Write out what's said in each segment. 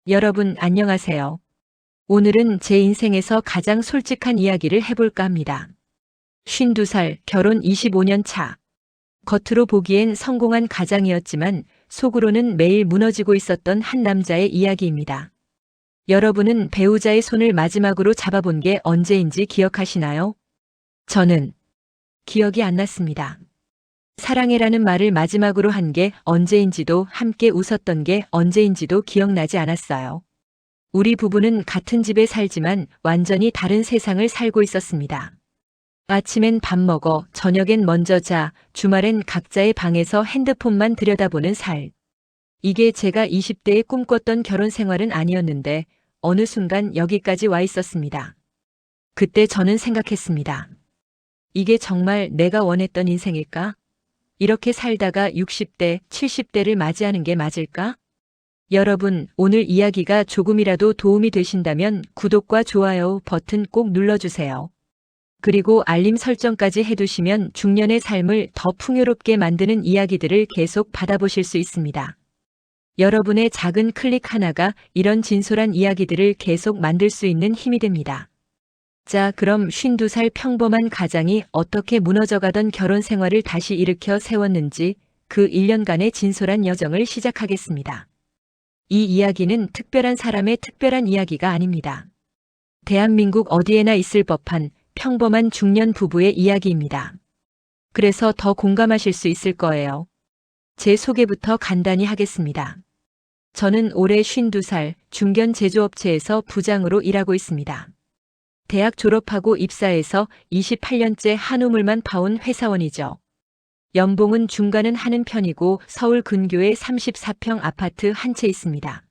여러분 안녕하세요. 오늘은 제 인생에서 가장 솔직한 이야기를 해볼까 합니다. 52살, 결혼 25년 차. 겉으로 보기엔 성공한 가장이었지만 속으로는 매일 무너지고 있었던 한 남자의 이야기입니다. 여러분은 배우자의 손을 마지막으로 잡아본 게 언제인지 기억하시나요? 저는 기억이 안 났습니다. 사랑해라는 말을 마지막으로 한 게 언제인지도, 함께 웃었던 게 언제인지도 기억나지 않았어요. 우리 부부는 같은 집에 살지만 완전히 다른 세상을 살고 있었습니다. 아침엔 밥 먹어, 저녁엔 먼저 자, 주말엔 각자의 방에서 핸드폰만 들여다보는 살. 이게 제가 20대에 꿈꿨던 결혼 생활은 아니었는데 어느 순간 여기까지 와 있었습니다. 그때 저는 생각했습니다. 이게 정말 내가 원했던 인생일까? 이렇게 살다가 60대, 70대를 맞이하는 게 맞을까? 여러분, 오늘 이야기가 조금이라도 도움이 되신다면 구독과 좋아요 버튼 꼭 눌러주세요. 그리고 알림 설정까지 해두시면 중년의 삶을 더 풍요롭게 만드는 이야기들을 계속 받아보실 수 있습니다. 여러분의 작은 클릭 하나가 이런 진솔한 이야기들을 계속 만들 수 있는 힘이 됩니다. 자, 그럼 52살 평범한 가장이 어떻게 무너져가던 결혼 생활을 다시 일으켜 세웠는지 그 1년간의 진솔한 여정을 시작하겠습니다. 이 이야기는 특별한 사람의 특별한 이야기가 아닙니다. 대한민국 어디에나 있을 법한 평범한 중년 부부의 이야기입니다. 그래서 더 공감하실 수 있을 거예요. 제 소개부터 간단히 하겠습니다. 저는 올해 52살 중견 제조업체에서 부장으로 일하고 있습니다. 대학 졸업하고 입사해서 28년째 한우물만 파온 회사원이죠. 연봉은 중간은 하는 편이고 서울 근교에 34평 아파트 한 채 있습니다.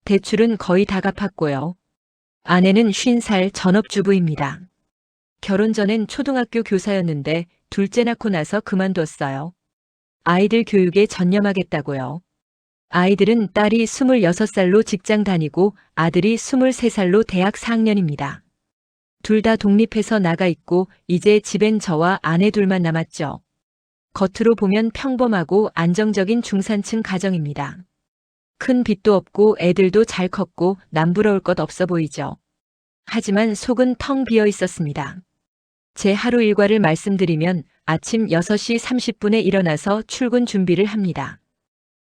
대출은 거의 다 갚았고요. 아내는 50살 전업주부입니다. 결혼 전엔 초등학교 교사였는데 둘째 낳고 나서 그만뒀어요. 아이들 교육에 전념하겠다고요. 아이들은 딸이 26살로 직장 다니고 아들이 23살로 대학 4학년입니다. 둘 다 독립해서 나가 있고 이제 집엔 저와 아내 둘만 남았죠. 겉으로 보면 평범하고 안정적인 중산층 가정입니다. 큰 빚도 없고 애들도 잘 컸고 남부러울 것 없어 보이죠. 하지만 속은 텅 비어 있었습니다. 제 하루 일과를 말씀드리면 아침 6시 30분에 일어나서 출근 준비를 합니다.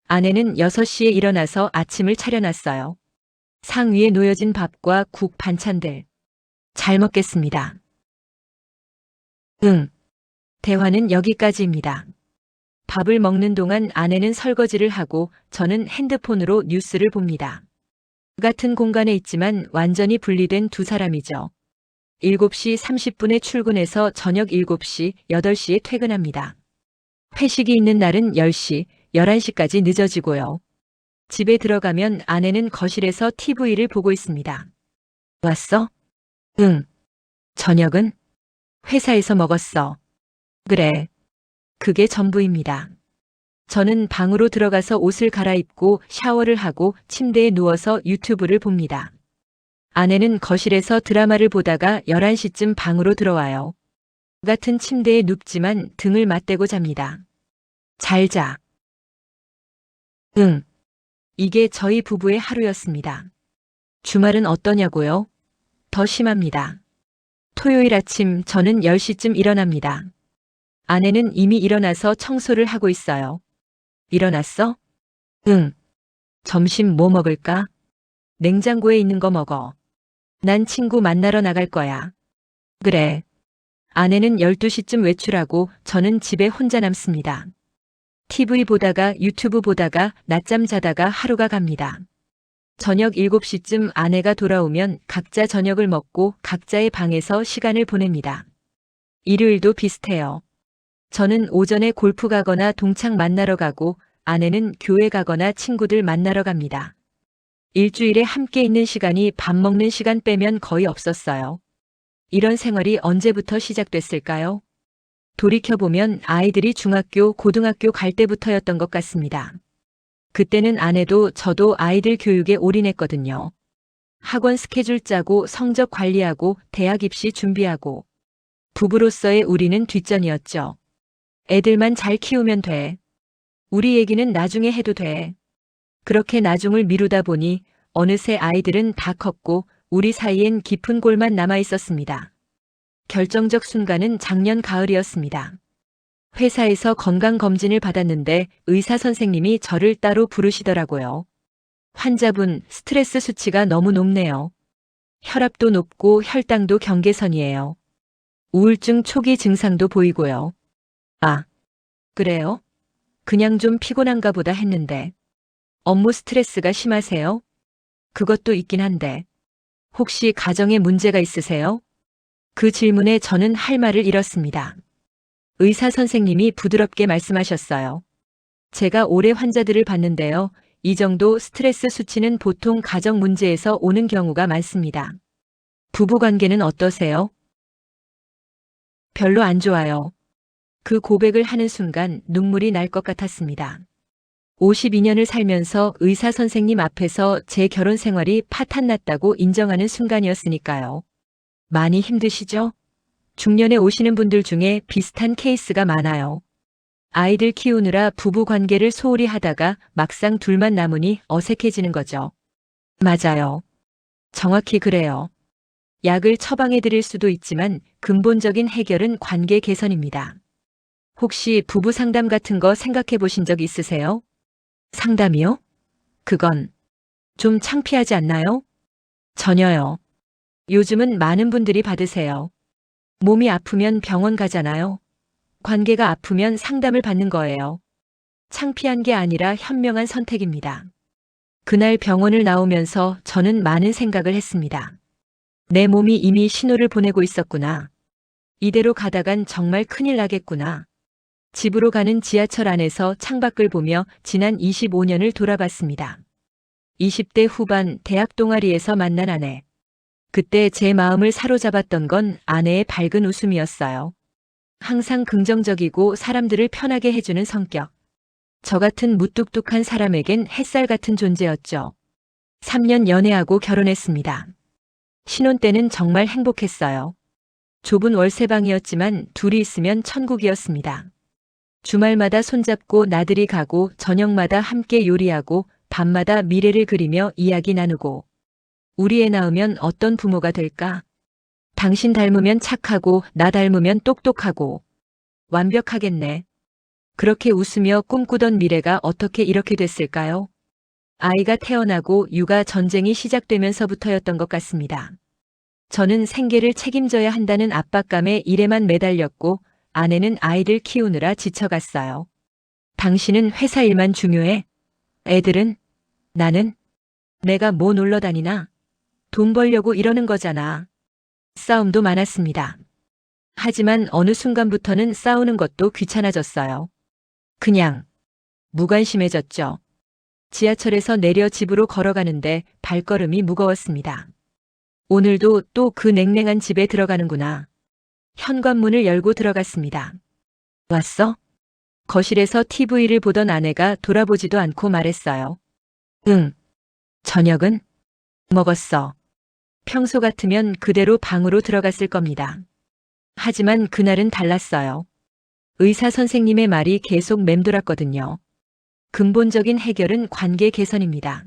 아내는 6시에 일어나서 아침을 차려놨어요. 상 위에 놓여진 밥과 국 반찬들. 잘 먹겠습니다. 대화는 여기까지입니다. 밥을 먹는 동안 아내는 설거지를 하고 저는 핸드폰으로 뉴스를 봅니다. 같은 공간에 있지만 완전히 분리된 두 사람이죠. 7시 30분에 출근해서 저녁 7시, 8시에 퇴근합니다. 회식이 있는 날은 10시, 11시까지 늦어지고요. 집에 들어가면 아내는 거실에서 TV를 보고 있습니다. 왔어? 응. 저녁은? 회사에서 먹었어. 그래. 그게 전부입니다. 저는 방으로 들어가서 옷을 갈아입고 샤워를 하고 침대에 누워서 유튜브를 봅니다. 아내는 거실에서 드라마를 보다가 11시쯤 방으로 들어와요. 같은 침대에 눕지만 등을 맞대고 잡니다. 잘 자. 응. 이게 저희 부부의 하루였습니다. 주말은 어떠냐고요? 더 심합니다. 토요일 아침 저는 10시쯤 일어납니다. 아내는 이미 일어나서 청소를 하고 있어요. 일어났어? 응. 점심 뭐 먹을까? 냉장고에 있는 거 먹어. 난 친구 만나러 나갈 거야. 그래. 아내는 12시쯤 외출하고 저는 집에 혼자 남습니다. TV 보다가 유튜브 보다가 낮잠 자다가 하루가 갑니다. 저녁 7시쯤 아내가 돌아오면 각자 저녁을 먹고 각자의 방에서 시간을 보냅니다. 일요일도 비슷해요. 저는 오전에 골프 가거나 동창 만나러 가고 아내는 교회 가거나 친구들 만나러 갑니다. 일주일에 함께 있는 시간이 밥 먹는 시간 빼면 거의 없었어요. 이런 생활이 언제부터 시작됐을까요? 돌이켜보면 아이들이 중학교, 고등학교 갈 때부터였던 것 같습니다. 그때는 아내도 저도 아이들 교육에 올인했거든요. 학원 스케줄 짜고 성적 관리하고 대학 입시 준비하고 부부로서의 우리는 뒷전이었죠. 애들만 잘 키우면 돼. 우리 얘기는 나중에 해도 돼. 그렇게 나중을 미루다 보니 어느새 아이들은 다 컸고 우리 사이엔 깊은 골만 남아 있었습니다. 결정적 순간은 작년 가을이었습니다. 회사에서 건강검진을 받았는데 의사 선생님이 저를 따로 부르시더라고요. 환자분, 스트레스 수치가 너무 높네요. 혈압도 높고 혈당도 경계선이에요. 우울증 초기 증상도 보이고요. 아, 그래요? 그냥 좀 피곤한가 보다 했는데. 업무 스트레스가 심하세요? 그것도 있긴 한데. 혹시 가정에 문제가 있으세요? 그 질문에 저는 할 말을 잃었습니다. 의사 선생님이 부드럽게 말씀하셨어요. 제가 오래 환자들을 봤는데요. 이 정도 스트레스 수치는 보통 가정 문제에서 오는 경우가 많습니다. 부부 관계는 어떠세요? 별로 안 좋아요. 그 고백을 하는 순간 눈물이 날 것 같았습니다. 52년을 살면서 의사 선생님 앞에서 제 결혼 생활이 파탄났다고 인정하는 순간이었으니까요. 많이 힘드시죠? 중년에 오시는 분들 중에 비슷한 케이스가 많아요. 아이들 키우느라 부부 관계를 소홀히 하다가 막상 둘만 남으니 어색해지는 거죠. 맞아요. 정확히 그래요. 약을 처방해 드릴 수도 있지만 근본적인 해결은 관계 개선입니다. 혹시 부부 상담 같은 거 생각해 보신 적 있으세요? 상담이요? 그건 좀 창피하지 않나요? 전혀요. 요즘은 많은 분들이 받으세요. 몸이 아프면 병원 가잖아요. 관계가 아프면 상담을 받는 거예요. 창피한 게 아니라 현명한 선택입니다. 그날 병원을 나오면서 저는 많은 생각을 했습니다. 내 몸이 이미 신호를 보내고 있었구나. 이대로 가다간 정말 큰일 나겠구나. 집으로 가는 지하철 안에서 창밖을 보며 지난 25년을 돌아봤습니다. 20대 후반 대학 동아리에서 만난 아내. 그때 제 마음을 사로잡았던 건 아내의 밝은 웃음이었어요. 항상 긍정적이고 사람들을 편하게 해주는 성격. 저 같은 무뚝뚝한 사람에겐 햇살 같은 존재였죠. 3년 연애하고 결혼했습니다. 신혼 때는 정말 행복했어요. 좁은 월세방이었지만 둘이 있으면 천국이었습니다. 주말마다 손잡고 나들이 가고 저녁마다 함께 요리하고 밤마다 미래를 그리며 이야기 나누고 우리 애 낳으면 어떤 부모가 될까? 당신 닮으면 착하고 나 닮으면 똑똑하고 완벽하겠네. 그렇게 웃으며 꿈꾸던 미래가 어떻게 이렇게 됐을까요? 아이가 태어나고 육아 전쟁이 시작되면서부터였던 것 같습니다. 저는 생계를 책임져야 한다는 압박감에 일에만 매달렸고 아내는 아이들 키우느라 지쳐갔어요. 당신은 회사 일만 중요해? 애들은? 나는? 내가 뭐 놀러 다니나? 돈 벌려고 이러는 거잖아. 싸움도 많았습니다. 하지만 어느 순간부터는 싸우는 것도 귀찮아졌어요. 그냥 무관심해졌죠. 지하철에서 내려 집으로 걸어가는데 발걸음이 무거웠습니다. 오늘도 또 그 냉랭한 집에 들어가는구나. 현관문을 열고 들어갔습니다. 왔어? 거실에서 TV를 보던 아내가 돌아보지도 않고 말했어요. 응. 저녁은? 먹었어. 평소 같으면 그대로 방으로 들어갔을 겁니다. 하지만 그날은 달랐어요. 의사 선생님의 말이 계속 맴돌았거든요. 근본적인 해결은 관계 개선입니다.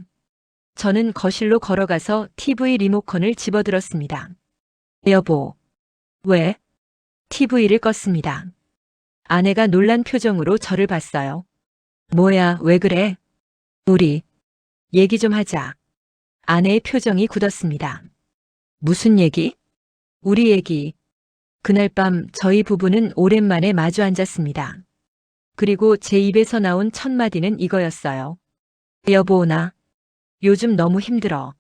저는 거실로 걸어가서 TV 리모컨을 집어들었습니다. 여보. 왜? TV를 껐습니다. 아내가 놀란 표정으로 저를 봤어요. 뭐야, 왜 그래? 우리 얘기 좀 하자. 아내의 표정이 굳었습니다. 무슨 얘기? 우리 얘기. 그날 밤 저희 부부는 오랜만에 마주 앉았습니다. 그리고 제 입에서 나온 첫 마디는 이거였어요. 여보, 나 요즘 너무 힘들어.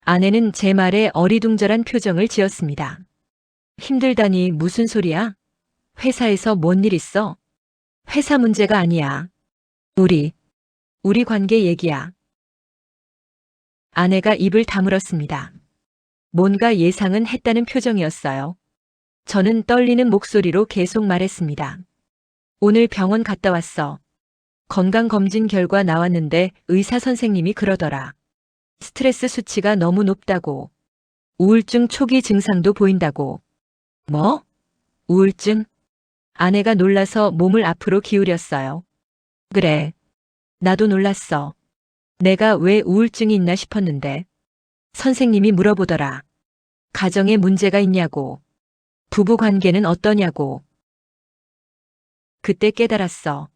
아내는 제 말에 어리둥절한 표정을 지었습니다. 힘들다니 무슨 소리야? 회사에서 뭔 일 있어? 회사 문제가 아니야. 우리 관계 얘기야. 아내가 입을 다물었습니다. 뭔가 예상은 했다는 표정이었어요. 저는 떨리는 목소리로 계속 말했습니다. 오늘 병원 갔다 왔어. 건강검진 결과 나왔는데 의사 선생님이 그러더라. 스트레스 수치가 너무 높다고. 우울증 초기 증상도 보인다고. 뭐? 우울증? 아내가 놀라서 몸을 앞으로 기울였어요. 그래. 나도 놀랐어. 내가 왜 우울증이 있나 싶었는데 선생님이 물어보더라. 가정에 문제가 있냐고. 부부 관계는 어떠냐고. 그때 깨달았어.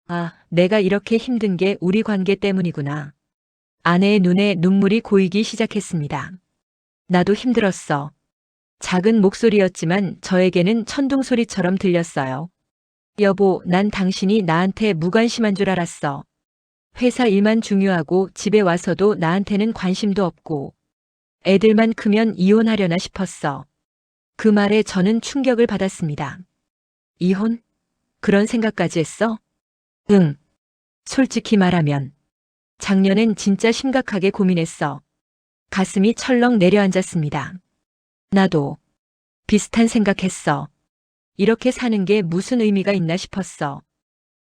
아, 내가 이렇게 힘든 게 우리 관계 때문이구나. 아내의 눈에 눈물이 고이기 시작했습니다. 나도 힘들었어. 작은 목소리였지만 저에게는 천둥소리처럼 들렸어요. 여보, 난 당신이 나한테 무관심한 줄 알았어. 회사 일만 중요하고 집에 와서도 나한테는 관심도 없고 애들만 크면 이혼하려나 싶었어. 그 말에 저는 충격을 받았습니다. 이혼? 그런 생각까지 했어? 응. 솔직히 말하면 작년엔 진짜 심각하게 고민했어. 가슴이 철렁 내려앉았습니다. 나도 비슷한 생각했어. 이렇게 사는 게 무슨 의미가 있나 싶었어.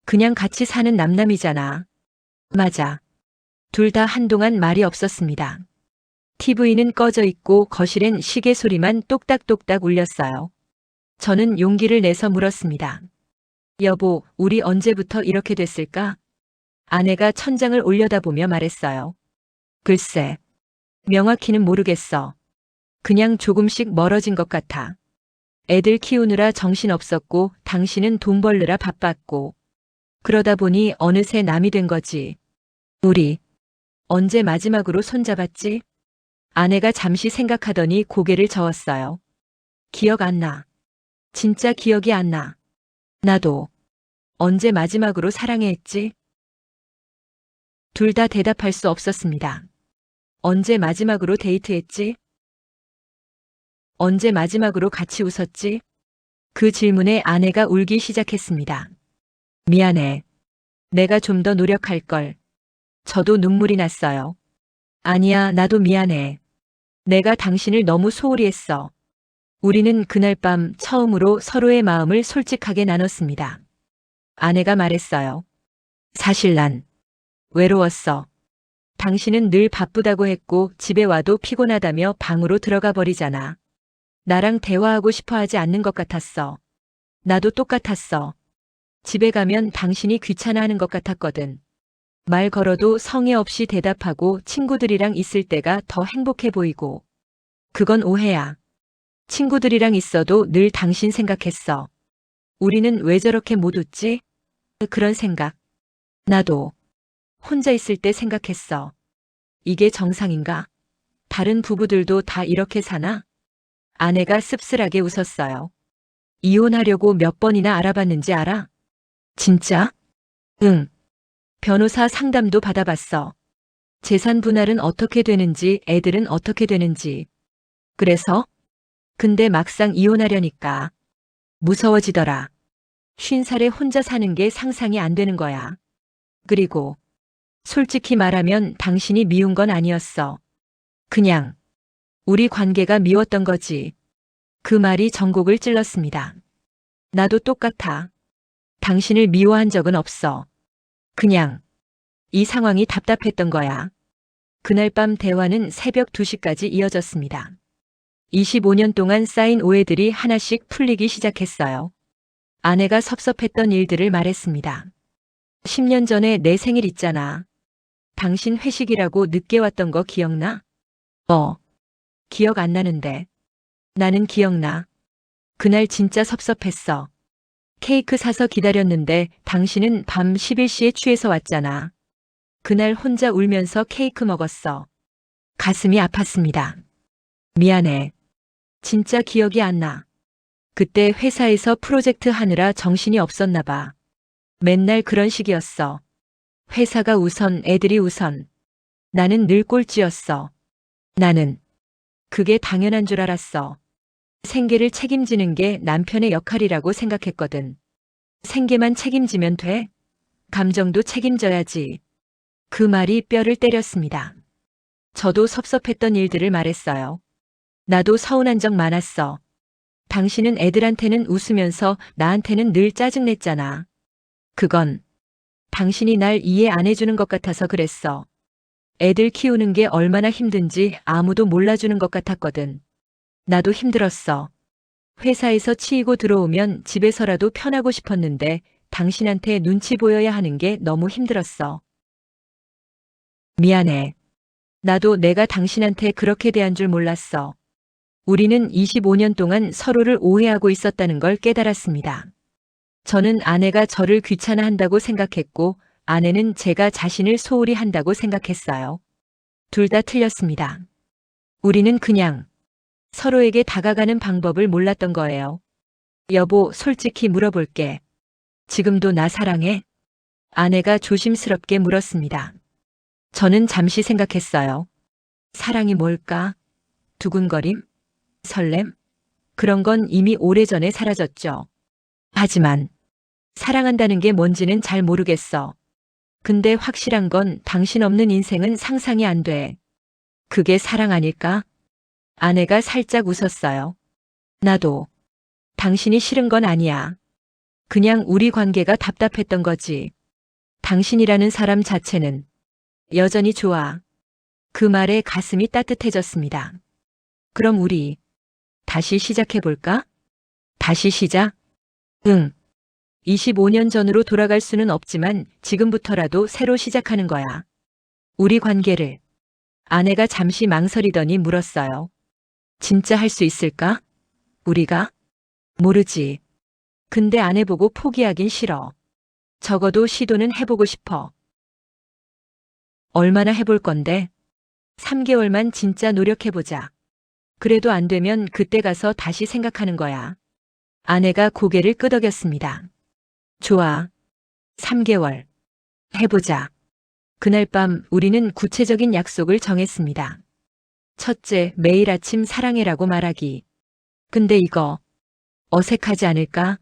그냥 같이 사는 남남이잖아. 맞아. 둘 다 한동안 말이 없었습니다. TV는 꺼져 있고 거실엔 시계 소리만 똑딱똑딱 울렸어요. 저는 용기를 내서 물었습니다. 여보, 우리 언제부터 이렇게 됐을까? 아내가 천장을 올려다보며 말했어요. 글쎄, 명확히는 모르겠어. 그냥 조금씩 멀어진 것 같아. 애들 키우느라 정신없었고 당신은 돈 벌느라 바빴고 그러다 보니 어느새 남이 된 거지. 우리 언제 마지막으로 손잡았지? 아내가 잠시 생각하더니 고개를 저었어요. 기억 안 나. 진짜 기억이 안 나. 나도 언제 마지막으로 사랑해 했지? 둘 다 대답할 수 없었습니다. 언제 마지막으로 데이트했지? 언제 마지막으로 같이 웃었지? 그 질문에 아내가 울기 시작했습니다. 미안해. 내가 좀 더 노력할 걸. 저도 눈물이 났어요. 아니야, 나도 미안해. 내가 당신을 너무 소홀히 했어. 우리는 그날 밤 처음으로 서로의 마음을 솔직하게 나눴습니다. 아내가 말했어요. 사실 난 외로웠어. 당신은 늘 바쁘다고 했고 집에 와도 피곤하다며 방으로 들어가 버리잖아. 나랑 대화하고 싶어 하지 않는 것 같았어. 나도 똑같았어. 집에 가면 당신이 귀찮아하는 것 같았거든. 말 걸어도 성의 없이 대답하고 친구들이랑 있을 때가 더 행복해 보이고. 그건 오해야. 친구들이랑 있어도 늘 당신 생각했어. 우리는 왜 저렇게 못 웃지? 그런 생각. 나도 혼자 있을 때 생각했어. 이게 정상인가? 다른 부부들도 다 이렇게 사나? 아내가 씁쓸하게 웃었어요. 이혼하려고 몇 번이나 알아봤는지 알아? 진짜? 응. 변호사 상담도 받아봤어. 재산 분할은 어떻게 되는지, 애들은 어떻게 되는지. 그래서? 근데 막상 이혼하려니까 무서워지더라. 50살에 혼자 사는 게 상상이 안 되는 거야. 그리고 솔직히 말하면 당신이 미운 건 아니었어. 그냥 우리 관계가 미웠던 거지. 그 말이 전곡을 찔렀습니다. 나도 똑같아. 당신을 미워한 적은 없어. 그냥 이 상황이 답답했던 거야. 그날 밤 대화는 새벽 2시까지 이어졌습니다. 25년 동안 쌓인 오해들이 하나씩 풀리기 시작했어요. 아내가 섭섭했던 일들을 말했습니다. 10년 전에 내 생일 있잖아. 당신 회식이라고 늦게 왔던 거 기억나? 기억 안 나는데. 나는 기억나. 그날 진짜 섭섭했어. 케이크 사서 기다렸는데 당신은 밤 11시에 취해서 왔잖아. 그날 혼자 울면서 케이크 먹었어. 가슴이 아팠습니다. 미안해. 진짜 기억이 안 나. 그때 회사에서 프로젝트 하느라 정신이 없었나 봐. 맨날 그런 식이었어. 회사가 우선, 애들이 우선. 나는 늘 꼴찌였어. 나는 그게 당연한 줄 알았어. 생계를 책임지는 게 남편의 역할이라고 생각했거든. 생계만 책임지면 돼? 감정도 책임져야지. 그 말이 뼈를 때렸습니다. 저도 섭섭했던 일들을 말했어요. 나도 서운한 적 많았어. 당신은 애들한테는 웃으면서 나한테는 늘 짜증냈잖아. 그건 당신이 날 이해 안 해주는 것 같아서 그랬어. 애들 키우는 게 얼마나 힘든지 아무도 몰라주는 것 같았거든. 나도 힘들었어. 회사에서 치이고 들어오면 집에서라도 편하고 싶었는데 당신한테 눈치 보여야 하는 게 너무 힘들었어. 미안해. 나도 내가 당신한테 그렇게 대한 줄 몰랐어. 우리는 25년 동안 서로를 오해하고 있었다는 걸 깨달았습니다. 저는 아내가 저를 귀찮아한다고 생각했고, 아내는 제가 자신을 소홀히 한다고 생각했어요. 둘 다 틀렸습니다. 우리는 그냥 서로에게 다가가는 방법을 몰랐던 거예요. 여보, 솔직히 물어볼게. 지금도 나 사랑해? 아내가 조심스럽게 물었습니다. 저는 잠시 생각했어요. 사랑이 뭘까? 두근거림? 설렘? 그런 건 이미 오래전에 사라졌죠. 하지만 사랑한다는 게 뭔지는 잘 모르겠어. 근데 확실한 건 당신 없는 인생은 상상이 안 돼. 그게 사랑 아닐까? 아내가 살짝 웃었어요. 나도. 당신이 싫은 건 아니야. 그냥 우리 관계가 답답했던 거지. 당신이라는 사람 자체는 여전히 좋아. 그 말에 가슴이 따뜻해졌습니다. 그럼 우리 다시 시작해볼까? 다시 시작? 응. 25년 전으로 돌아갈 수는 없지만 지금부터라도 새로 시작하는 거야. 우리 관계를. 아내가 잠시 망설이더니 물었어요. 진짜 할 수 있을까? 우리가? 모르지. 근데 아내 보고 포기하긴 싫어. 적어도 시도는 해보고 싶어. 얼마나 해볼 건데? 3개월만 진짜 노력해보자. 그래도 안 되면 그때 가서 다시 생각하는 거야. 아내가 고개를 끄덕였습니다. 좋아. 3개월. 해보자. 그날 밤 우리는 구체적인 약속을 정했습니다. 첫째, 매일 아침 사랑해라고 말하기. 근데 이거 어색하지 않을까?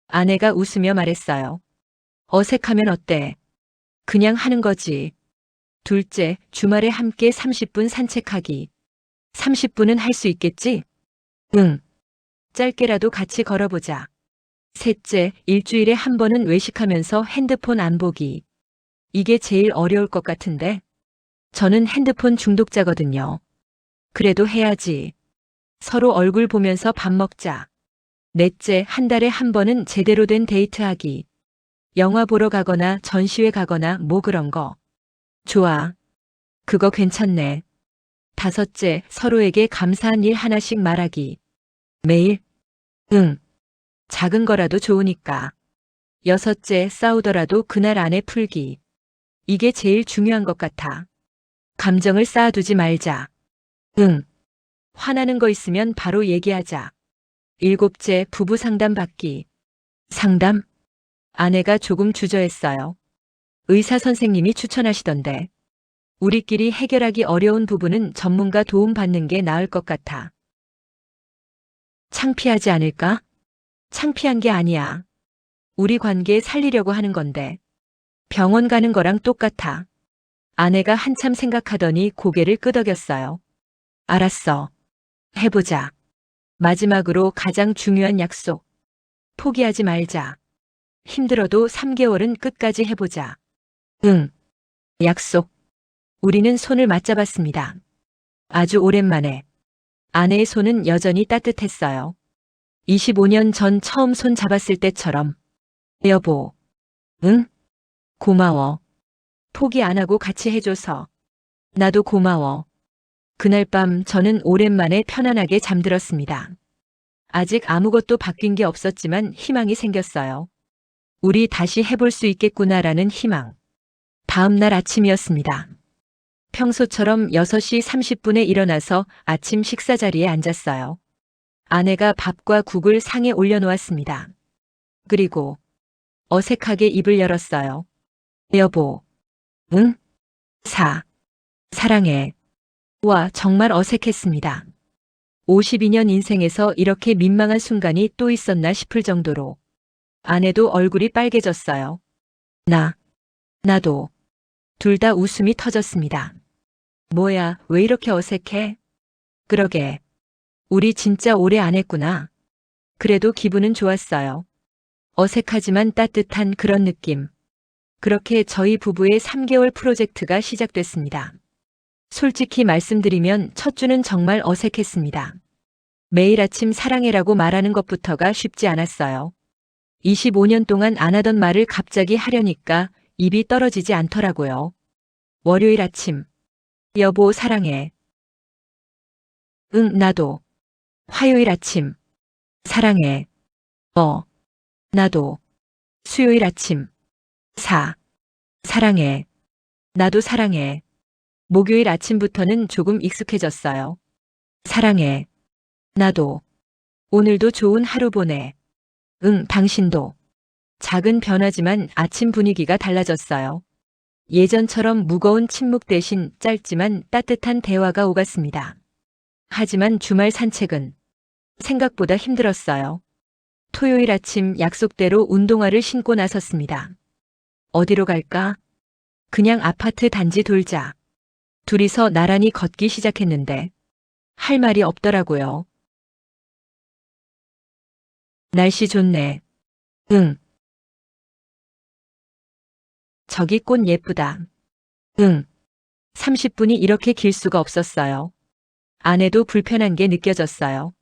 아내가 웃으며 말했어요. 어색하면 어때? 그냥 하는 거지. 둘째, 주말에 함께 30분 산책하기. 30분은 할 수 있겠지? 응. 짧게라도 같이 걸어보자. 셋째, 일주일에 한 번은 외식하면서 핸드폰 안 보기. 이게 제일 어려울 것 같은데? 저는 핸드폰 중독자거든요. 그래도 해야지. 서로 얼굴 보면서 밥 먹자. 넷째, 한 달에 한 번은 제대로 된 데이트하기. 영화 보러 가거나 전시회 가거나 뭐 그런 거. 좋아. 그거 괜찮네. 다섯째, 서로에게 감사한 일 하나씩 말하기. 매일? 응. 작은 거라도 좋으니까. 여섯째, 싸우더라도 그날 안에 풀기. 이게 제일 중요한 것 같아. 감정을 쌓아두지 말자. 응. 화나는 거 있으면 바로 얘기하자. 일곱째, 부부 상담 받기. 상담? 아내가 조금 주저했어요. 의사 선생님이 추천하시던데. 우리끼리 해결하기 어려운 부분은 전문가 도움 받는 게 나을 것 같아. 창피하지 않을까? 창피한 게 아니야. 우리 관계 살리려고 하는 건데. 병원 가는 거랑 똑같아. 아내가 한참 생각하더니 고개를 끄덕였어요. 알았어. 해보자. 마지막으로 가장 중요한 약속. 포기하지 말자. 힘들어도 3개월은 끝까지 해보자. 응. 약속. 우리는 손을 맞잡았습니다. 아주 오랜만에. 아내의 손은 여전히 따뜻했어요. 25년 전 처음 손 잡았을 때처럼. 여보. 응? 고마워. 포기 안 하고 같이 해줘서. 나도 고마워. 그날 밤 저는 오랜만에 편안하게 잠들었습니다. 아직 아무것도 바뀐 게 없었지만 희망이 생겼어요. 우리 다시 해볼 수 있겠구나라는 희망. 다음 날 아침이었습니다. 평소처럼 6시 30분에 일어나서 아침 식사 자리에 앉았어요. 아내가 밥과 국을 상에 올려놓았습니다. 그리고 어색하게 입을 열었어요. 여보. 응? 사랑해. 와, 정말 어색했습니다. 52년 인생에서 이렇게 민망한 순간이 또 있었나 싶을 정도로. 아내도 얼굴이 빨개졌어요. 나도. 둘 다 웃음이 터졌습니다. 뭐야, 왜 이렇게 어색해? 그러게. 우리 진짜 오래 안 했구나. 그래도 기분은 좋았어요. 어색하지만 따뜻한 그런 느낌. 그렇게 저희 부부의 3개월 프로젝트가 시작됐습니다. 솔직히 말씀드리면 첫 주는 정말 어색했습니다. 매일 아침 사랑해라고 말하는 것부터가 쉽지 않았어요. 25년 동안 안 하던 말을 갑자기 하려니까 입이 떨어지지 않더라고요. 월요일 아침. 여보, 사랑해. 응, 나도. 화요일 아침. 사랑해. 나도. 수요일 아침. 사랑해. 나도 사랑해. 목요일 아침부터는 조금 익숙해졌어요. 사랑해. 나도. 오늘도 좋은 하루 보내. 응, 당신도. 작은 변화지만 아침 분위기가 달라졌어요. 예전처럼 무거운 침묵 대신 짧지만 따뜻한 대화가 오갔습니다. 하지만 주말 산책은 생각보다 힘들었어요. 토요일 아침 약속대로 운동화를 신고 나섰습니다. 어디로 갈까? 그냥 아파트 단지 돌자. 둘이서 나란히 걷기 시작했는데 할 말이 없더라고요. 날씨 좋네. 응. 저기 꽃 예쁘다. 응. 30분이 이렇게 길 수가 없었어요. 아내도 불편한 게 느껴졌어요.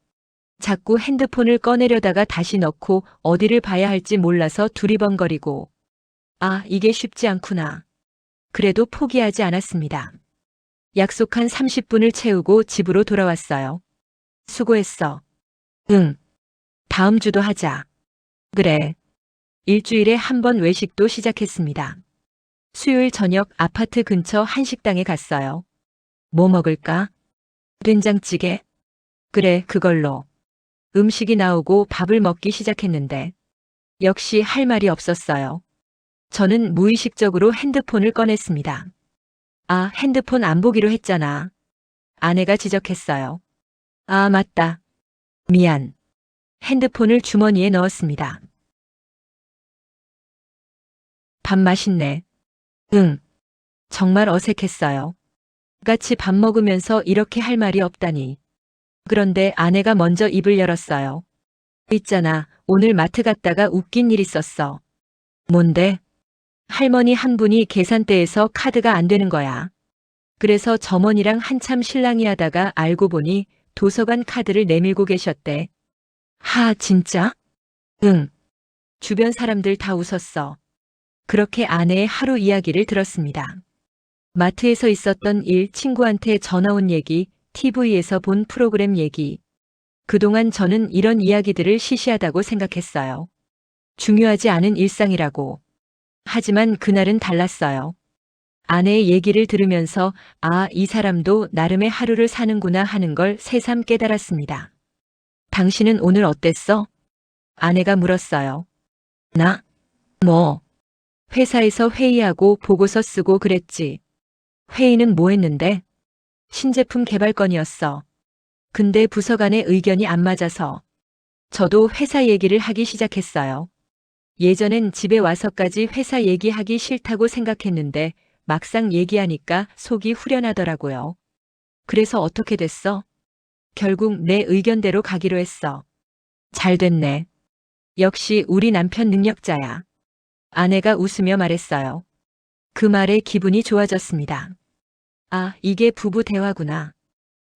자꾸 핸드폰을 꺼내려다가 다시 넣고 어디를 봐야 할지 몰라서 두리번거리고. 아, 이게 쉽지 않구나. 그래도 포기하지 않았습니다. 약속한 30분을 채우고 집으로 돌아왔어요. 수고했어. 응. 다음 주도 하자. 그래. 일주일에 한 번 외식도 시작했습니다. 수요일 저녁 아파트 근처 한식당에 갔어요. 뭐 먹을까? 된장찌개? 그래, 그걸로. 음식이 나오고 밥을 먹기 시작했는데 역시 할 말이 없었어요. 저는 무의식적으로 핸드폰을 꺼냈습니다. 아, 핸드폰 안 보기로 했잖아. 아내가 지적했어요. 아, 맞다. 미안. 핸드폰을 주머니에 넣었습니다. 밥 맛있네. 응. 정말 어색했어요. 같이 밥 먹으면서 이렇게 할 말이 없다니. 그런데 아내가 먼저 입을 열었어요. 있잖아, 오늘 마트 갔다가 웃긴 일 있었어. 뭔데? 할머니 한 분이 계산대에서 카드가 안 되는 거야. 그래서 점원이랑 한참 실랑이 하다가 알고 보니 도서관 카드를 내밀고 계셨대. 하, 진짜? 응. 주변 사람들 다 웃었어. 그렇게 아내의 하루 이야기를 들었습니다. 마트에서 있었던 일, 친구한테 전화 온 얘기, TV에서 본 프로그램 얘기. 그동안 저는 이런 이야기들을 시시하다고 생각했어요. 중요하지 않은 일상이라고. 하지만 그날은 달랐어요. 아내의 얘기를 들으면서 아, 이 사람도 나름의 하루를 사는구나 하는 걸 새삼 깨달았습니다. 당신은 오늘 어땠어? 아내가 물었어요. 나? 뭐? 회사에서 회의하고 보고서 쓰고 그랬지. 회의는 뭐 했는데? 신제품 개발 건이었어. 근데 부서 간의 의견이 안 맞아서 저도 회사 얘기를 하기 시작했어요. 예전엔 집에 와서까지 회사 얘기하기 싫다고 생각했는데 막상 얘기하니까 속이 후련하더라고요. 그래서 어떻게 됐어? 결국 내 의견대로 가기로 했어. 잘 됐네. 역시 우리 남편 능력자야. 아내가 웃으며 말했어요. 그 말에 기분이 좋아졌습니다. 아, 이게 부부 대화구나.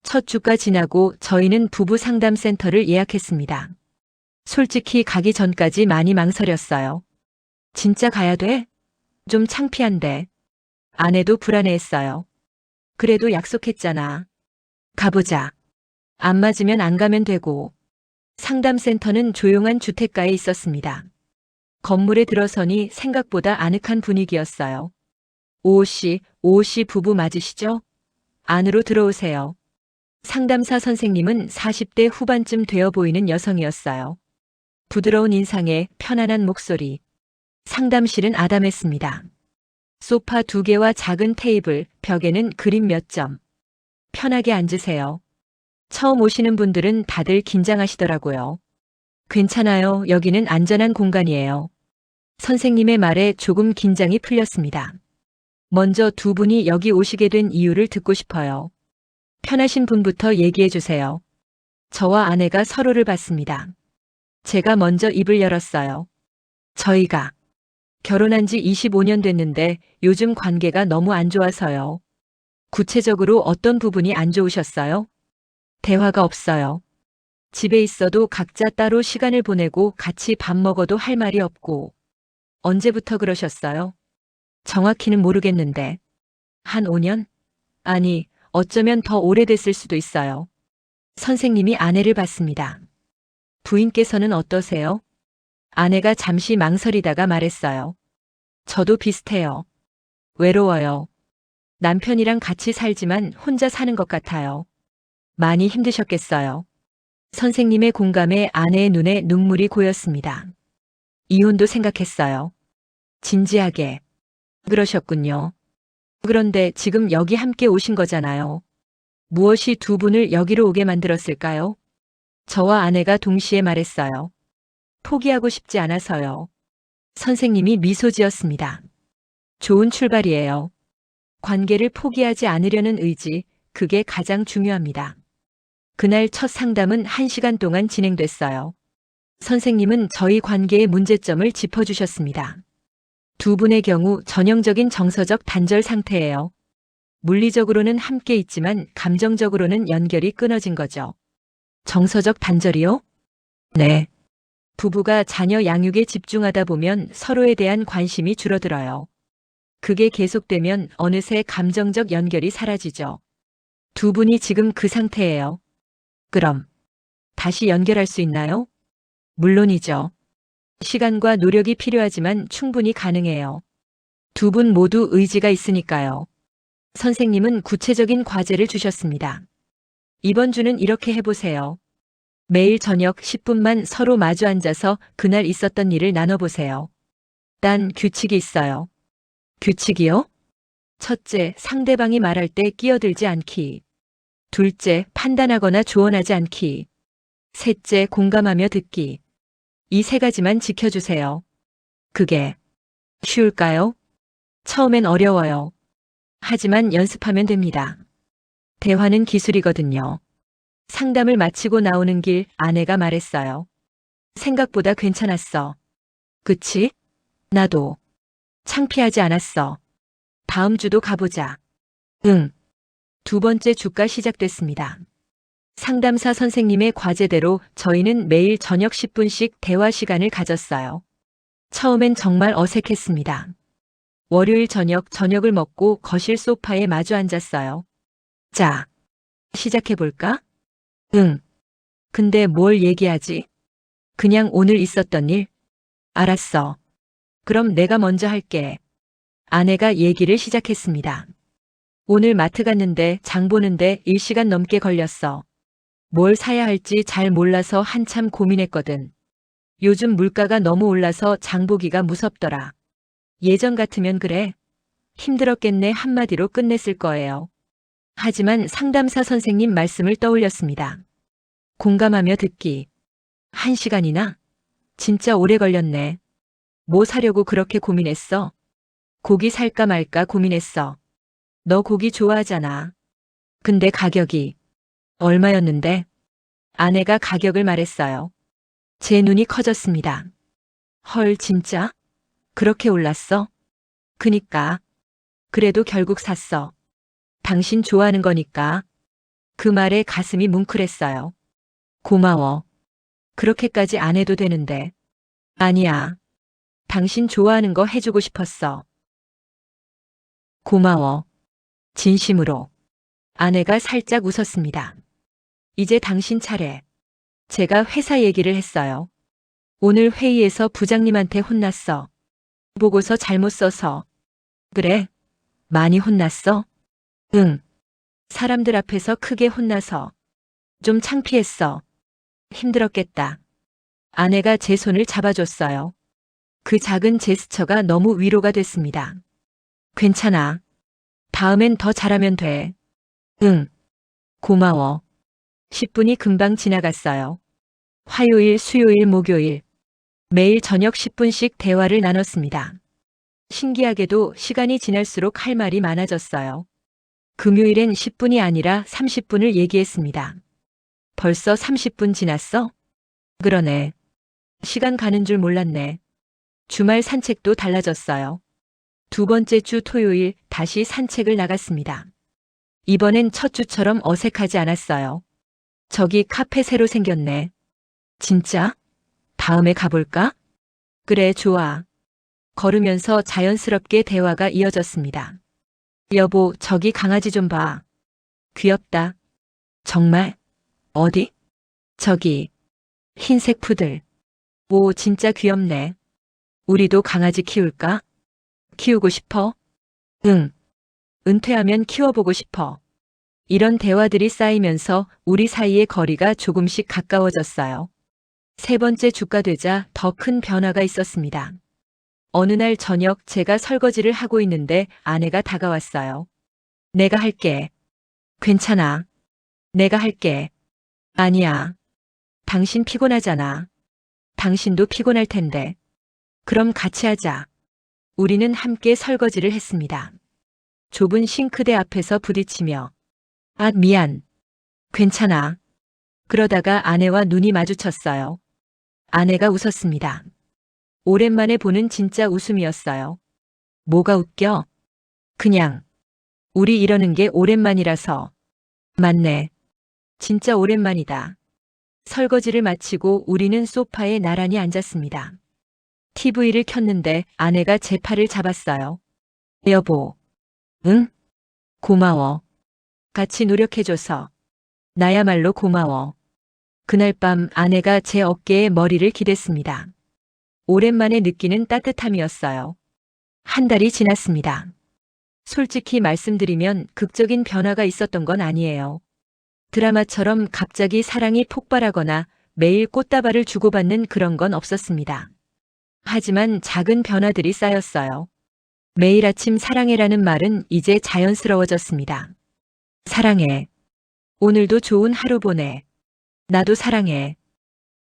첫 주가 지나고 저희는 부부 상담센터를 예약했습니다. 솔직히 가기 전까지 많이 망설였어요. 진짜 가야 돼? 좀 창피한데. 아내도 불안해했어요. 그래도 약속했잖아. 가보자. 안 맞으면 안 가면 되고. 상담센터는 조용한 주택가에 있었습니다. 건물에 들어서니 생각보다 아늑한 분위기였어요. 오호 씨 부부 맞으시죠? 안으로 들어오세요. 상담사 선생님은 40대 후반쯤 되어 보이는 여성이었어요. 부드러운 인상에 편안한 목소리. 상담실은 아담했습니다. 소파 2개와 작은 테이블, 벽에는 그림 몇 점. 편하게 앉으세요. 처음 오시는 분들은 다들 긴장하시더라고요. 괜찮아요. 여기는 안전한 공간이에요. 선생님의 말에 조금 긴장이 풀렸습니다. 먼저 두 분이 여기 오시게 된 이유를 듣고 싶어요. 편하신 분부터 얘기해 주세요. 저와 아내가 서로를 봤습니다. 제가 먼저 입을 열었어요. 저희가 결혼한 지 25년 됐는데 요즘 관계가 너무 안 좋아서요. 구체적으로 어떤 부분이 안 좋으셨어요? 대화가 없어요. 집에 있어도 각자 따로 시간을 보내고 같이 밥 먹어도 할 말이 없고. 언제부터 그러셨어요? 정확히는 모르겠는데. 한 5년? 아니, 어쩌면 더 오래됐을 수도 있어요. 선생님이 아내를 봤습니다. 부인께서는 어떠세요? 아내가 잠시 망설이다가 말했어요. 저도 비슷해요. 외로워요. 남편이랑 같이 살지만 혼자 사는 것 같아요. 많이 힘드셨겠어요. 선생님의 공감에 아내의 눈에 눈물이 고였습니다. 이혼도 생각했어요. 진지하게. 그러셨군요. 그런데 지금 여기 함께 오신 거잖아요. 무엇이 두 분을 여기로 오게 만들었을까요? 저와 아내가 동시에 말했어요. 포기하고 싶지 않아서요. 선생님이 미소 지었습니다. 좋은 출발이에요. 관계를 포기하지 않으려는 의지, 그게 가장 중요합니다. 그날 첫 상담은 1시간 동안 진행됐어요. 선생님은 저희 관계의 문제점을 짚어주셨습니다. 두 분의 경우 전형적인 정서적 단절 상태예요. 물리적으로는 함께 있지만 감정적으로는 연결이 끊어진 거죠. 정서적 단절이요? 네. 부부가 자녀 양육에 집중하다 보면 서로에 대한 관심이 줄어들어요. 그게 계속되면 어느새 감정적 연결이 사라지죠. 두 분이 지금 그 상태예요. 그럼 다시 연결할 수 있나요? 물론이죠. 시간과 노력이 필요하지만 충분히 가능해요. 두 분 모두 의지가 있으니까요. 선생님은 구체적인 과제를 주셨습니다. 이번 주는 이렇게 해보세요. 매일 저녁 10분만 서로 마주 앉아서 그날 있었던 일을 나눠보세요. 단 규칙이 있어요. 규칙이요? 첫째, 상대방이 말할 때 끼어들지 않기. 둘째, 판단하거나 조언하지 않기. 셋째, 공감하며 듣기. 이 3가지만 지켜주세요. 그게 쉬울까요? 처음엔 어려워요. 하지만 연습하면 됩니다. 대화는 기술이거든요. 상담을 마치고 나오는 길 아내가 말했어요. 생각보다 괜찮았어. 그치? 나도. 창피하지 않았어. 다음 주도 가보자. 응. 두 번째 주가 시작됐습니다. 상담사 선생님의 과제대로 저희는 매일 저녁 10분씩 대화 시간을 가졌어요. 처음엔 정말 어색했습니다. 월요일 저녁을 먹고 거실 소파에 마주 앉았어요. 자, 시작해볼까? 응. 근데 뭘 얘기하지? 그냥 오늘 있었던 일? 알았어. 그럼 내가 먼저 할게. 아내가 얘기를 시작했습니다. 오늘 마트 갔는데 장 보는데 1시간 넘게 걸렸어. 뭘 사야 할지 잘 몰라서 한참 고민했거든. 요즘 물가가 너무 올라서 장 보기가 무섭더라. 예전 같으면 그래. 힘들었겠네 한마디로 끝냈을 거예요. 하지만 상담사 선생님 말씀을 떠올렸습니다. 공감하며 듣기. 1시간이나? 진짜 오래 걸렸네. 뭐 사려고 그렇게 고민했어? 고기 살까 말까 고민했어. 너 고기 좋아하잖아. 근데 가격이 얼마였는데? 아내가 가격을 말했어요. 제 눈이 커졌습니다. 헐, 진짜? 그렇게 올랐어? 그니까. 그래도 결국 샀어. 당신 좋아하는 거니까. 그 말에 가슴이 뭉클했어요. 고마워. 그렇게까지 안 해도 되는데. 아니야. 당신 좋아하는 거 해주고 싶었어. 고마워. 진심으로. 아내가 살짝 웃었습니다. 이제 당신 차례. 제가 회사 얘기를 했어요. 오늘 회의에서 부장님한테 혼났어. 보고서 잘못 써서. 그래? 많이 혼났어? 응. 사람들 앞에서 크게 혼나서. 좀 창피했어. 힘들었겠다. 아내가 제 손을 잡아줬어요. 그 작은 제스처가 너무 위로가 됐습니다. 괜찮아. 다음엔 더 잘하면 돼. 응. 고마워. 10분이 금방 지나갔어요. 화요일, 수요일, 목요일. 매일 저녁 10분씩 대화를 나눴습니다. 신기하게도 시간이 지날수록 할 말이 많아졌어요. 금요일엔 10분이 아니라 30분을 얘기했습니다. 벌써 30분 지났어? 그러네. 시간 가는 줄 몰랐네. 주말 산책도 달라졌어요. 두 번째 주 토요일 다시 산책을 나갔습니다. 이번엔 첫 주처럼 어색하지 않았어요. 저기 카페 새로 생겼네. 진짜? 다음에 가볼까? 그래, 좋아. 걸으면서 자연스럽게 대화가 이어졌습니다. 여보, 저기 강아지 좀 봐. 귀엽다. 정말? 어디? 저기. 흰색 푸들. 오, 진짜 귀엽네. 우리도 강아지 키울까? 키우고 싶어? 응. 은퇴하면 키워보고 싶어. 이런 대화들이 쌓이면서 우리 사이의 거리가 조금씩 가까워졌어요. 세 번째 주가 되자 더 큰 변화가 있었습니다. 어느 날 저녁 제가 설거지를 하고 있는데 아내가 다가왔어요. 내가 할게. 괜찮아. 내가 할게. 아니야. 당신 피곤하잖아. 당신도 피곤할 텐데. 그럼 같이 하자. 우리는 함께 설거지를 했습니다. 좁은 싱크대 앞에서 부딪히며. 아, 미안. 괜찮아. 그러다가 아내와 눈이 마주쳤어요. 아내가 웃었습니다. 오랜만에 보는 진짜 웃음이었어요. 뭐가 웃겨? 그냥. 우리 이러는 게 오랜만이라서. 맞네. 진짜 오랜만이다. 설거지를 마치고 우리는 소파에 나란히 앉았습니다. TV를 켰는데 아내가 제 팔을 잡았어요. 여보. 응? 고마워. 같이 노력해줘서. 나야말로 고마워. 그날 밤 아내가 제 어깨에 머리를 기댔습니다. 오랜만에 느끼는 따뜻함이었어요. 한 달이 지났습니다. 솔직히 말씀드리면 극적인 변화가 있었던 건 아니에요. 드라마처럼 갑자기 사랑이 폭발하거나 매일 꽃다발을 주고받는 그런 건 없었습니다. 하지만 작은 변화들이 쌓였어요. 매일 아침 사랑해라는 말은 이제 자연스러워졌습니다. 사랑해. 오늘도 좋은 하루 보내. 나도 사랑해.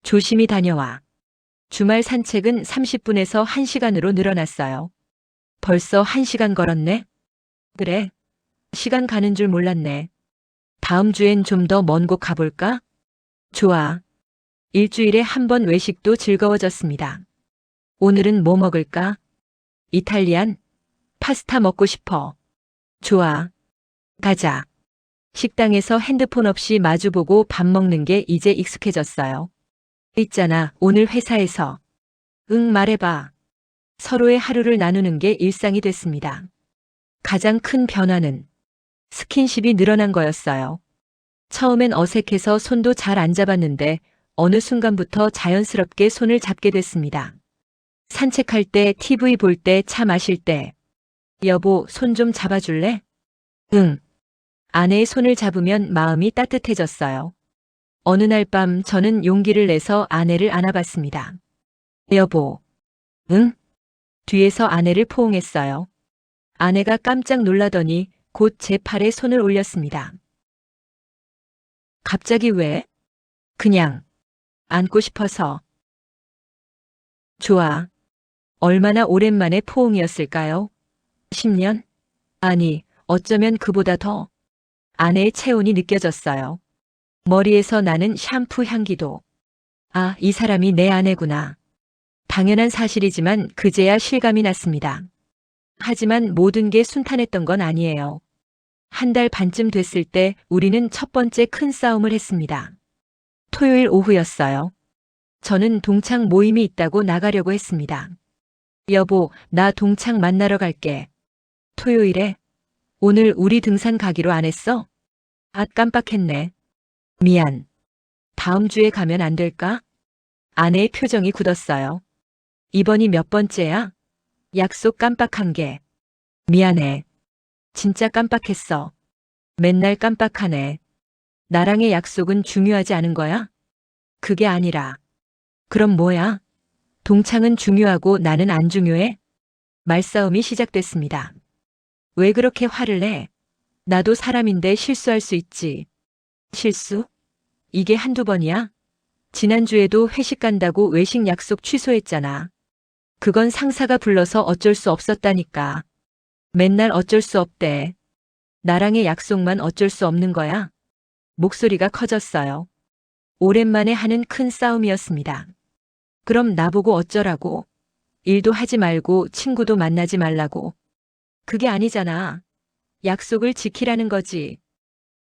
조심히 다녀와. 주말 산책은 30분에서 1시간으로 늘어났어요. 벌써 1시간 걸었네? 그래. 시간 가는 줄 몰랐네. 다음 주엔 좀 더 먼 곳 가볼까? 좋아. 일주일에 한 번 외식도 즐거워졌습니다. 오늘은 뭐 먹을까? 이탈리안? 파스타 먹고 싶어. 좋아. 가자. 식당에서 핸드폰 없이 마주보고 밥 먹는 게 이제 익숙해졌어요. 있잖아, 오늘 회사에서. 응, 말해봐. 서로의 하루를 나누는 게 일상이 됐습니다. 가장 큰 변화는 스킨십이 늘어난 거였어요. 처음엔 어색해서 손도 잘 안 잡았는데 어느 순간부터 자연스럽게 손을 잡게 됐습니다. 산책할 때, TV 볼 때, 차 마실 때. 여보, 손 좀 잡아줄래? 응. 아내의 손을 잡으면 마음이 따뜻해졌어요. 어느 날 밤 저는 용기를 내서 아내를 안아봤습니다. 여보. 응? 뒤에서 아내를 포옹했어요. 아내가 깜짝 놀라더니 곧 제 팔에 손을 올렸습니다. 갑자기 왜? 그냥 안고 싶어서. 좋아. 얼마나 오랜만에 포옹이었을까요? 10년? 아니, 어쩌면 그보다 더. 아내의 체온이 느껴졌어요. 머리에서 나는 샴푸 향기도. 아, 이 사람이 내 아내구나. 당연한 사실이지만 그제야 실감이 났습니다. 하지만 모든 게 순탄했던 건 아니에요. 한 달 반쯤 됐을 때 우리는 첫 번째 큰 싸움을 했습니다. 토요일 오후였어요. 저는 동창 모임이 있다고 나가려고 했습니다. 여보, 나 동창 만나러 갈게. 토요일에? 오늘 우리 등산 가기로 안 했어? 아, 깜빡했네. 미안. 다음 주에 가면 안 될까? 아내의 표정이 굳었어요. 이번이 몇 번째야? 약속 깜빡한 게. 미안해. 진짜 깜빡했어. 맨날 깜빡하네. 나랑의 약속은 중요하지 않은 거야? 그게 아니라. 그럼 뭐야? 동창은 중요하고 나는 안 중요해? 말싸움이 시작됐습니다. 왜 그렇게 화를 내? 나도 사람인데 실수할 수 있지. 실수? 이게 한두 번이야? 지난주에도 회식 간다고 외식 약속 취소했잖아. 그건 상사가 불러서 어쩔 수 없었다니까. 맨날 어쩔 수 없대. 나랑의 약속만 어쩔 수 없는 거야? 목소리가 커졌어요. 오랜만에 하는 큰 싸움이었습니다. 그럼 나보고 어쩌라고? 일도 하지 말고 친구도 만나지 말라고. 그게 아니잖아. 약속을 지키라는 거지.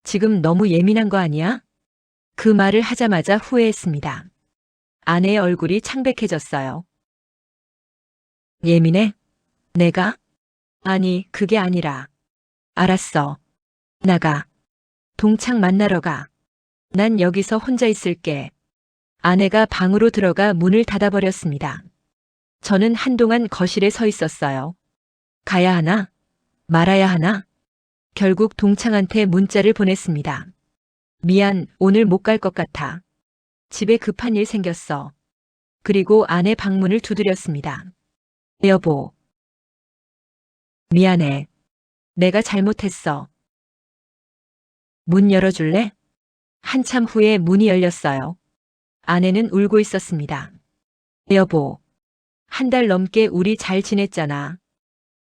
지금 너무 예민한 거 아니야? 그 말을 하자마자 후회했습니다. 아내의 얼굴이 창백해졌어요. 예민해? 내가? 아니, 그게 아니라. 알았어. 나가. 동창 만나러 가. 난 여기서 혼자 있을게. 아내가 방으로 들어가 문을 닫아버렸습니다. 저는 한동안 거실에 서 있었어요. 가야 하나? 말아야 하나? 결국 동창한테 문자를 보냈습니다. 미안, 오늘 못 갈 것 같아. 집에 급한 일 생겼어. 그리고 아내 방문을 두드렸습니다. 여보. 미안해. 내가 잘못했어. 문 열어줄래? 한참 후에 문이 열렸어요. 아내는 울고 있었습니다. 여보. 한 달 넘게 우리 잘 지냈잖아.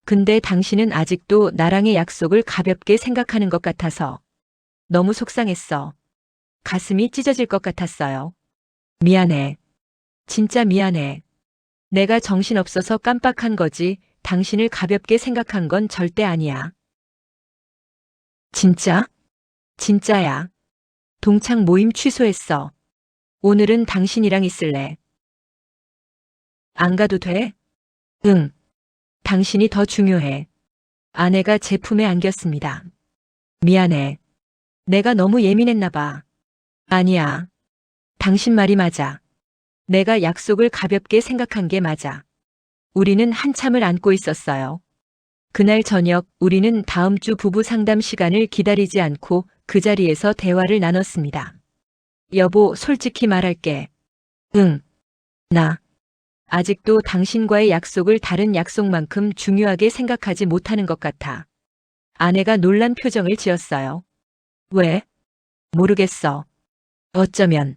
근데 당신은 아직도 나랑의 약속을 가볍게 생각하는 것 같아서 너무 속상했어. 가슴이 찢어질 것 같았어요. 미안해. 진짜 미안해. 내가 정신없어서 깜빡한 거지 당신을 가볍게 생각한 건 절대 아니야. 진짜? 진짜야. 동창 모임 취소했어. 오늘은 당신이랑 있을래. 안 가도 돼? 응. 당신이 더 중요해. 아내가 제 품에 안겼습니다. 미안해. 내가 너무 예민했나 봐. 아니야. 당신 말이 맞아. 내가 약속을 가볍게 생각한 게 맞아. 우리는 한참을 안고 있었어요. 그날 저녁 우리는 다음 주 부부 상담 시간을 기다리지 않고 그 자리에서 대화를 나눴습니다. 여보, 솔직히 말할게. 응. 나 아직도 당신과의 약속을 다른 약속만큼 중요하게 생각하지 못하는 것 같아. 아내가 놀란 표정을 지었어요. 왜? 모르겠어. 어쩌면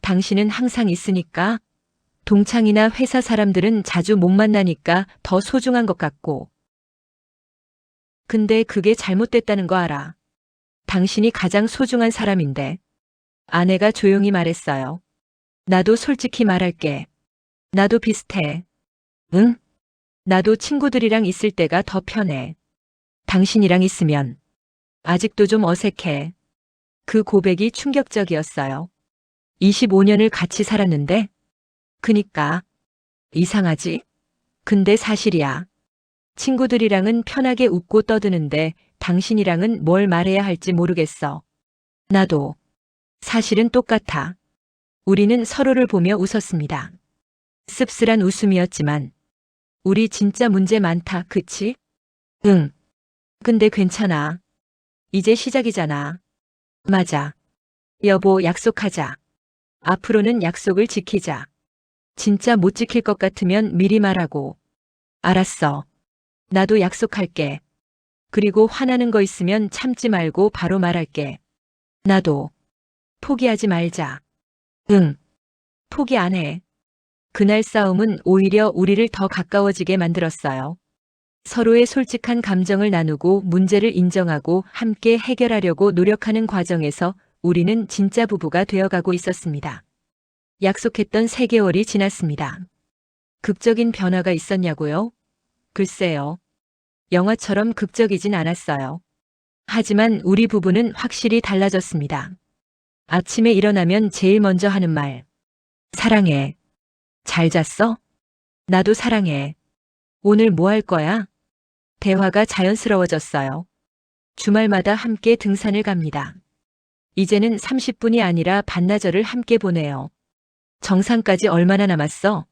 당신은 항상 있으니까, 동창이나 회사 사람들은 자주 못 만나니까 더 소중한 것 같고. 근데 그게 잘못됐다는 거 알아. 당신이 가장 소중한 사람인데. 아내가 조용히 말했어요. 나도 솔직히 말할게. 나도 비슷해. 응? 나도 친구들이랑 있을 때가 더 편해. 당신이랑 있으면 아직도 좀 어색해. 그 고백이 충격적이었어요. 25년을 같이 살았는데? 그니까. 이상하지? 근데 사실이야. 친구들이랑은 편하게 웃고 떠드는데 당신이랑은 뭘 말해야 할지 모르겠어. 나도. 사실은 똑같아. 우리는 서로를 보며 웃었습니다. 씁쓸한 웃음이었지만 우리 진짜 문제 많다, 그치? 응. 근데 괜찮아. 이제 시작이잖아. 맞아. 여보, 약속하자. 앞으로는 약속을 지키자. 진짜 못 지킬 것 같으면 미리 말하고. 알았어. 나도 약속할게. 그리고 화나는 거 있으면 참지 말고 바로 말할게. 나도. 포기하지 말자. 응. 포기 안 해. 그날 싸움은 오히려 우리를 더 가까워지게 만들었어요. 서로의 솔직한 감정을 나누고 문제를 인정하고 함께 해결하려고 노력하는 과정에서 우리는 진짜 부부가 되어가고 있었습니다. 약속했던 3개월이 지났습니다. 극적인 변화가 있었냐고요? 글쎄요. 영화처럼 극적이진 않았어요. 하지만 우리 부부는 확실히 달라졌습니다. 아침에 일어나면 제일 먼저 하는 말. 사랑해. 잘 잤어? 나도 사랑해. 오늘 뭐 할 거야? 대화가 자연스러워졌어요. 주말마다 함께 등산을 갑니다. 이제는 30분이 아니라 반나절을 함께 보내요. 정상까지 얼마나 남았어?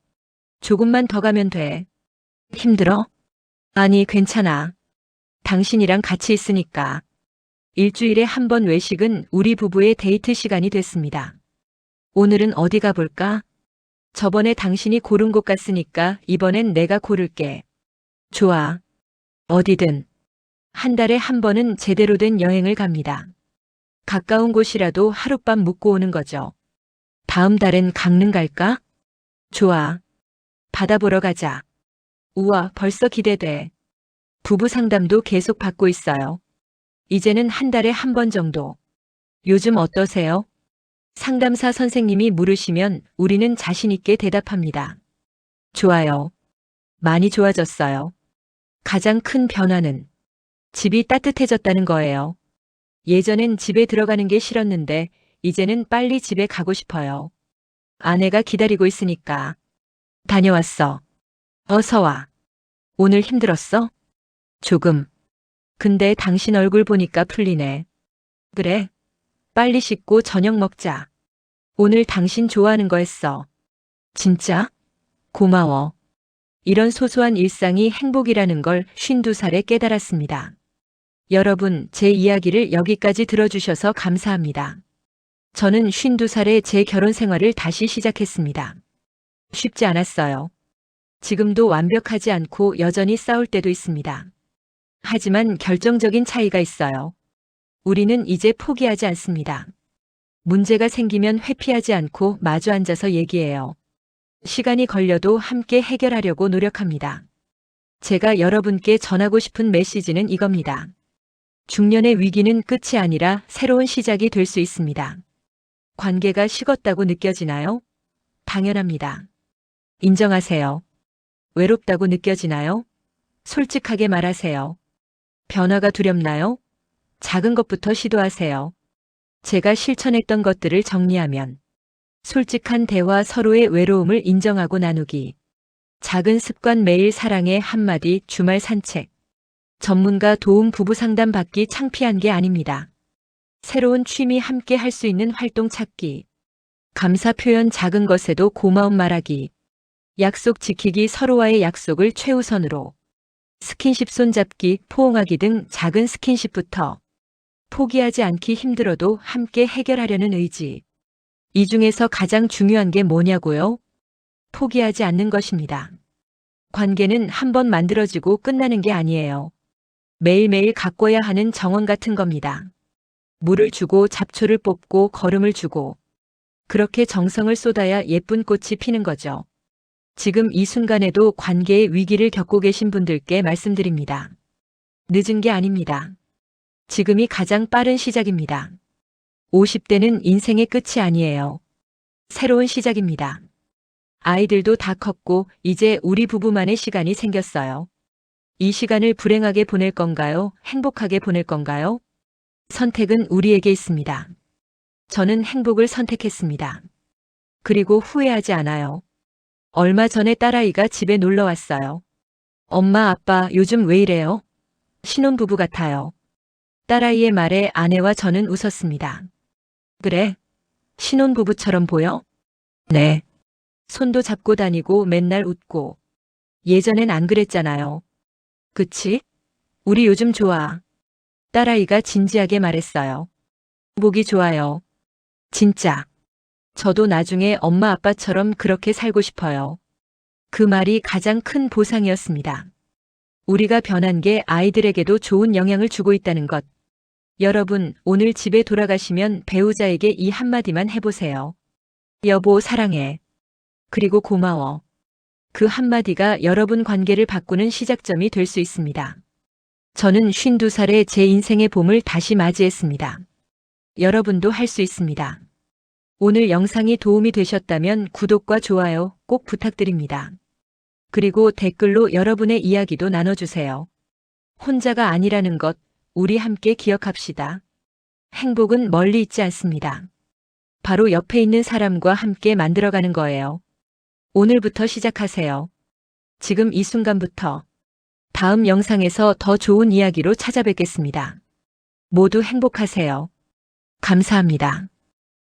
조금만 더 가면 돼. 힘들어? 아니, 괜찮아. 당신이랑 같이 있으니까. 일주일에 한 번 외식은 우리 부부의 데이트 시간이 됐습니다. 오늘은 어디 가볼까? 저번에 당신이 고른 곳 갔으니까 이번엔 내가 고를게. 좋아. 어디든. 한 달에 한 번은 제대로 된 여행을 갑니다. 가까운 곳이라도 하룻밤 묵고 오는 거죠. 다음 달엔 강릉 갈까? 좋아. 바다 보러 가자. 우와, 벌써 기대돼. 부부 상담도 계속 받고 있어요. 이제는 한 달에 한 번 정도. 요즘 어떠세요? 상담사 선생님이 물으시면 우리는 자신 있게 대답합니다. 좋아요. 많이 좋아졌어요. 가장 큰 변화는 집이 따뜻해졌다는 거예요. 예전엔 집에 들어가는 게 싫었는데 이제는 빨리 집에 가고 싶어요. 아내가 기다리고 있으니까. 다녀왔어. 어서 와. 오늘 힘들었어? 조금. 근데 당신 얼굴 보니까 풀리네. 그래. 빨리 씻고 저녁 먹자. 오늘 당신 좋아하는 거 했어. 진짜? 고마워. 이런 소소한 일상이 행복이라는 걸 52살에 깨달았습니다. 여러분, 제 이야기를 여기까지 들어주셔서 감사합니다. 저는 52살에 제 결혼 생활을 다시 시작했습니다. 쉽지 않았어요. 지금도 완벽하지 않고 여전히 싸울 때도 있습니다. 하지만 결정적인 차이가 있어요. 우리는 이제 포기하지 않습니다. 문제가 생기면 회피하지 않고 마주 앉아서 얘기해요. 시간이 걸려도 함께 해결하려고 노력합니다. 제가 여러분께 전하고 싶은 메시지는 이겁니다. 중년의 위기는 끝이 아니라 새로운 시작이 될 수 있습니다. 관계가 식었다고 느껴지나요? 당연합니다. 인정하세요. 외롭다고 느껴지나요? 솔직하게 말하세요. 변화가 두렵나요? 작은 것부터 시도하세요. 제가 실천했던 것들을 정리하면 솔직한 대화, 서로의 외로움을 인정하고 나누기, 작은 습관, 매일 사랑의 한마디, 주말 산책, 전문가 도움, 부부 상담 받기, 창피한 게 아닙니다. 새로운 취미, 함께 할 수 있는 활동 찾기, 감사 표현, 작은 것에도 고마움 말하기, 약속 지키기, 서로와의 약속을 최우선으로, 스킨십, 손잡기, 포옹하기 등 작은 스킨십부터 포기하지 않기, 힘들어도 함께 해결하려는 의지. 이 중에서 가장 중요한 게 뭐냐고요? 포기하지 않는 것입니다. 관계는 한 번 만들어지고 끝나는 게 아니에요. 매일매일 가꿔야 하는 정원 같은 겁니다. 물을 주고 잡초를 뽑고 거름을 주고 그렇게 정성을 쏟아야 예쁜 꽃이 피는 거죠. 지금 이 순간에도 관계의 위기를 겪고 계신 분들께 말씀드립니다. 늦은 게 아닙니다. 지금이 가장 빠른 시작입니다. 50대는 인생의 끝이 아니에요. 새로운 시작입니다. 아이들도 다 컸고 이제 우리 부부만의 시간이 생겼어요. 이 시간을 불행하게 보낼 건가요? 행복하게 보낼 건가요? 선택은 우리에게 있습니다. 저는 행복을 선택했습니다. 그리고 후회하지 않아요. 얼마 전에 딸아이가 집에 놀러 왔어요. 엄마, 아빠, 요즘 왜 이래요? 신혼부부 같아요. 딸아이의 말에 아내와 저는 웃었습니다. 그래? 신혼부부처럼 보여? 네. 손도 잡고 다니고 맨날 웃고. 예전엔 안 그랬잖아요. 그치? 우리 요즘 좋아. 딸아이가 진지하게 말했어요. 보기 좋아요. 진짜. 저도 나중에 엄마 아빠처럼 그렇게 살고 싶어요. 그 말이 가장 큰 보상이었습니다. 우리가 변한 게 아이들에게도 좋은 영향을 주고 있다는 것. 여러분, 오늘 집에 돌아가시면 배우자에게 이 한마디만 해보세요. 여보, 사랑해. 그리고 고마워. 그 한마디가 여러분 관계를 바꾸는 시작점이 될 수 있습니다. 저는 52살에 제 인생의 봄을 다시 맞이했습니다. 여러분도 할 수 있습니다. 오늘 영상이 도움이 되셨다면 구독과 좋아요 꼭 부탁드립니다. 그리고 댓글로 여러분의 이야기도 나눠주세요. 혼자가 아니라는 것, 우리 함께 기억합시다. 행복은 멀리 있지 않습니다. 바로 옆에 있는 사람과 함께 만들어가는 거예요. 오늘부터 시작하세요. 지금 이 순간부터. 다음 영상에서 더 좋은 이야기로 찾아뵙겠습니다. 모두 행복하세요. 감사합니다.